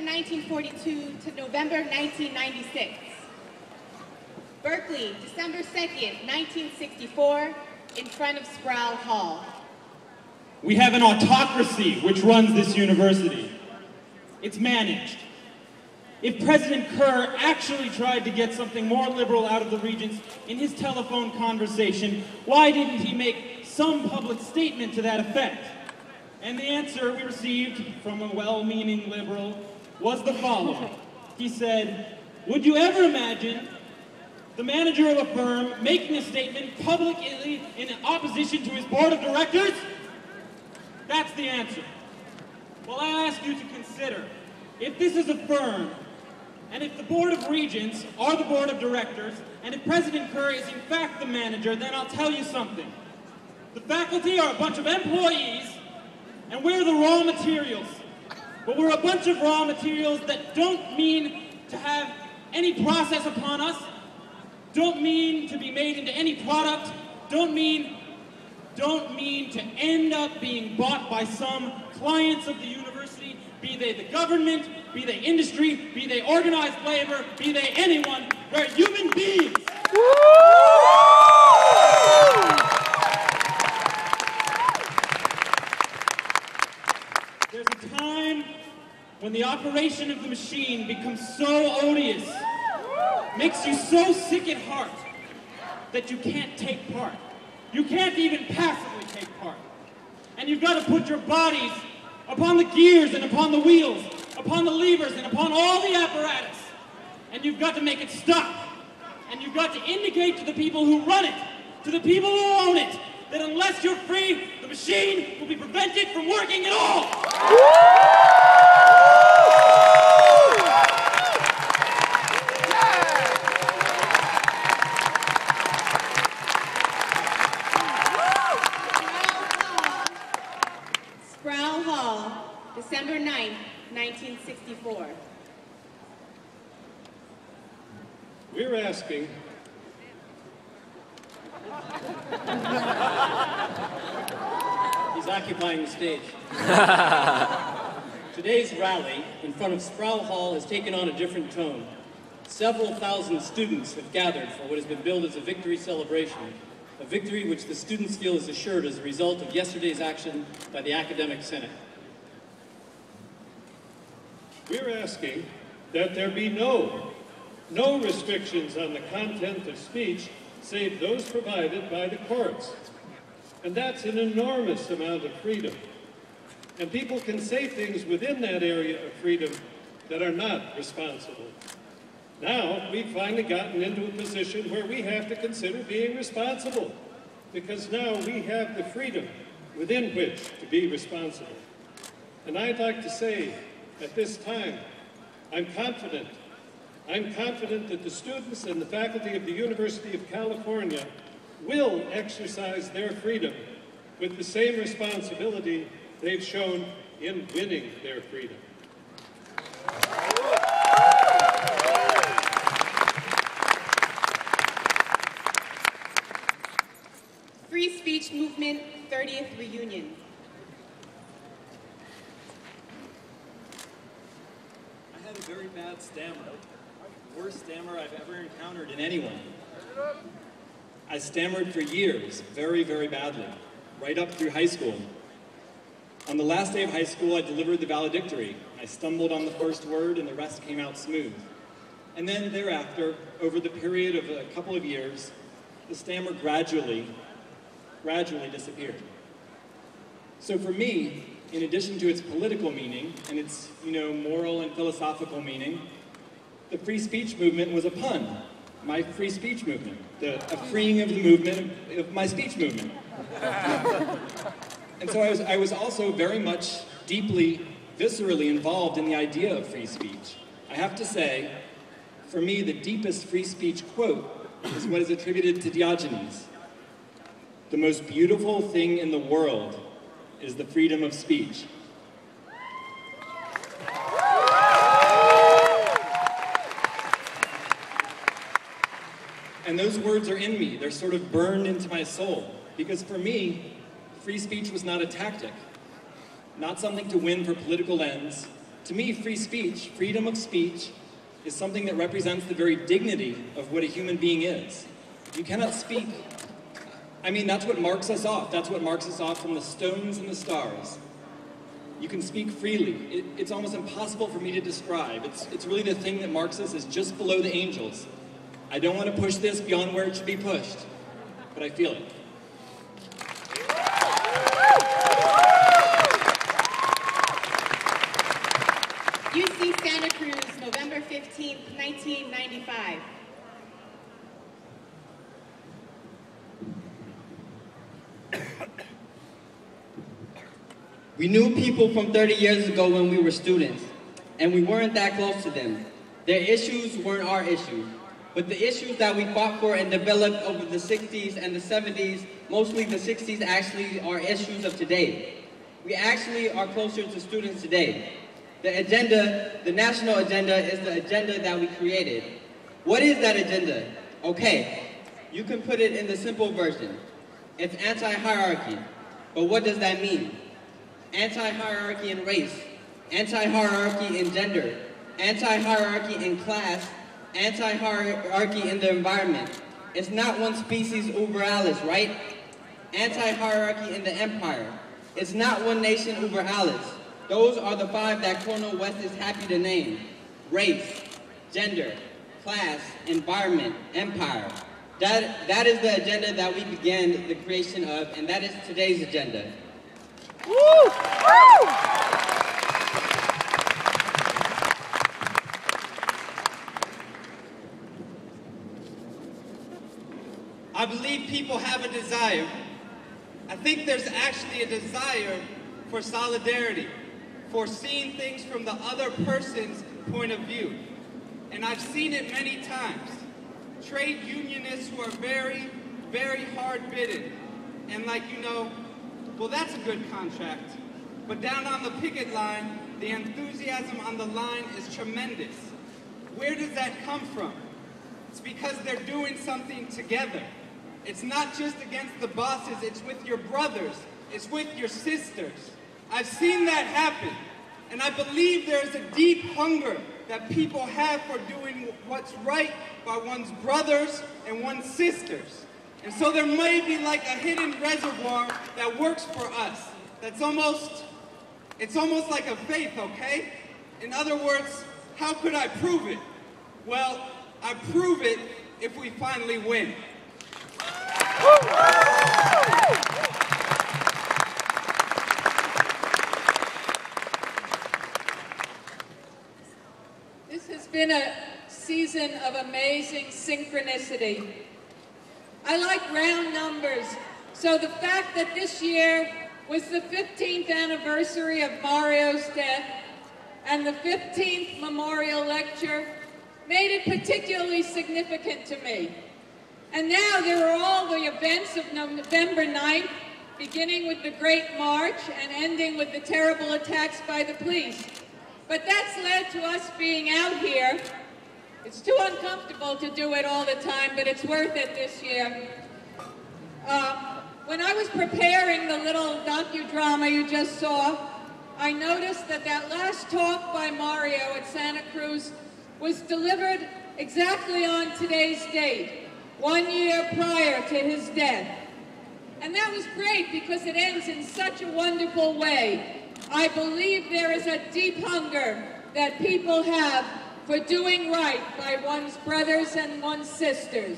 1942 to November 1996. Berkeley, December 2nd, 1964, in front of Sproul Hall. We have an autocracy which runs this university. It's managed. If President Kerr actually tried to get something more liberal out of the regents in his telephone conversation, why didn't he make some public statement to that effect? And the answer we received from a well-meaning liberal was the following. He said, "Would you ever imagine the manager of a firm making a statement publicly in opposition to his board of directors?" That's the answer. Well, I ask you to consider, if this is a firm, and if the Board of Regents are the Board of Directors, and if President Kerr is in fact the manager, then I'll tell you something. The faculty are a bunch of employees, and we're the raw materials. But we're a bunch of raw materials that don't mean to have any process upon us, don't mean to be made into any product, don't mean to end up being bought by some clients of the university, be they the government, be they industry, be they organized labor, be they anyone. We're human beings. There's a time when the operation of the machine becomes so odious, makes you so sick at heart, that you can't take part. You can't even passively take part. And you've got to put your bodies upon the gears and upon the wheels, upon the levers and upon all the apparatus. And you've got to make it stop. And you've got to indicate to the people who run it, to the people who own it, that unless you're free, the machine will be prevented from working at all. Sproul Hall, December 9th, 1964. We're asking He's occupying the stage. Today's rally in front of Sproul Hall has taken on a different tone. Several thousand students have gathered for what has been billed as a victory celebration, a victory which the students feel is assured as a result of yesterday's action by the Academic Senate. We're asking that there be no restrictions on the content of speech save those provided by the courts. And that's an enormous amount of freedom. And people can say things within that area of freedom that are not responsible. Now, we've finally gotten into a position where we have to consider being responsible, because now we have the freedom within which to be responsible. And I'd like to say, at this time, I'm confident that the students and the faculty of the University of California will exercise their freedom with the same responsibility they've shown in winning their freedom. Free Speech Movement 30th Reunion. I had a very bad stammer. The worst stammer I've ever encountered in anyone. I stammered for years, very, very badly, right up through high school. On the last day of high school, I delivered the valedictory. I stumbled on the first word and the rest came out smooth. And then thereafter, over the period of a couple of years, the stammer gradually disappeared. So for me, in addition to its political meaning and its, moral and philosophical meaning, the free speech movement was a pun. My free speech movement, a freeing of the movement of my speech movement. And so I was also very much deeply, viscerally involved in the idea of free speech. I have to say, for me, the deepest free speech quote is what is attributed to Diogenes. The most beautiful thing in the world is the freedom of speech. And those words are in me. They're sort of burned into my soul. Because for me, free speech was not a tactic, not something to win for political ends, To me, free speech, freedom of speech, is something that represents the very dignity of what a human being is. You cannot speak. I mean, that's what marks us off. That's what marks us off from the stones and the stars. You can speak freely. It's almost impossible for me to describe. It's really the thing that marks us as just below the angels. I don't want to push this beyond where it should be pushed, but I feel it. UC Santa Cruz, November 15th, 1995. We knew people from 30 years ago when we were students, and we weren't that close to them. Their issues weren't our issues, but the issues that we fought for and developed over the 60s and the 70s, mostly the 60s, actually are issues of today. We actually are closer to students today. The agenda, the national agenda, is the agenda that we created. What is that agenda? Okay, you can put it in the simple version. It's anti-hierarchy, but what does that mean? Anti-hierarchy in race, anti-hierarchy in gender, anti-hierarchy in class, anti-hierarchy in the environment. It's not one species uber alles, right? Anti-hierarchy in the empire. It's not one nation uber alles. Those are the 5 that Cornel West is happy to name. Race, gender, class, environment, empire. That is the agenda that we began the creation of, and that is today's agenda. Woo! Woo! I believe people have a desire. I think there's actually a desire for solidarity, for seeing things from the other person's point of view. And I've seen it many times. Trade unionists who are very, very hard-bidden. And well, that's a good contract. But down on the picket line, the enthusiasm on the line is tremendous. Where does that come from? It's because they're doing something together. It's not just against the bosses, it's with your brothers, it's with your sisters. I've seen that happen, and I believe there's a deep hunger that people have for doing what's right by one's brothers and one's sisters. And so there may be like a hidden reservoir that works for us. It's almost like a faith, okay? In other words, how could I prove it? Well, I prove it if we finally win. This has been a season of amazing synchronicity. I like round numbers, so the fact that this year was the 15th anniversary of Mario's death and the 15th memorial lecture made it particularly significant to me. And now there are all the events of November 9th, beginning with the Great March and ending with the terrible attacks by the police. But that's led to us being out here. It's too uncomfortable to do it all the time, but it's worth it this year. When I was preparing the little docudrama you just saw, I noticed that last talk by Mario at Santa Cruz was delivered exactly on today's date, 1 year prior to his death. And that was great because it ends in such a wonderful way. I believe there is a deep hunger that people have for doing right by one's brothers and one's sisters.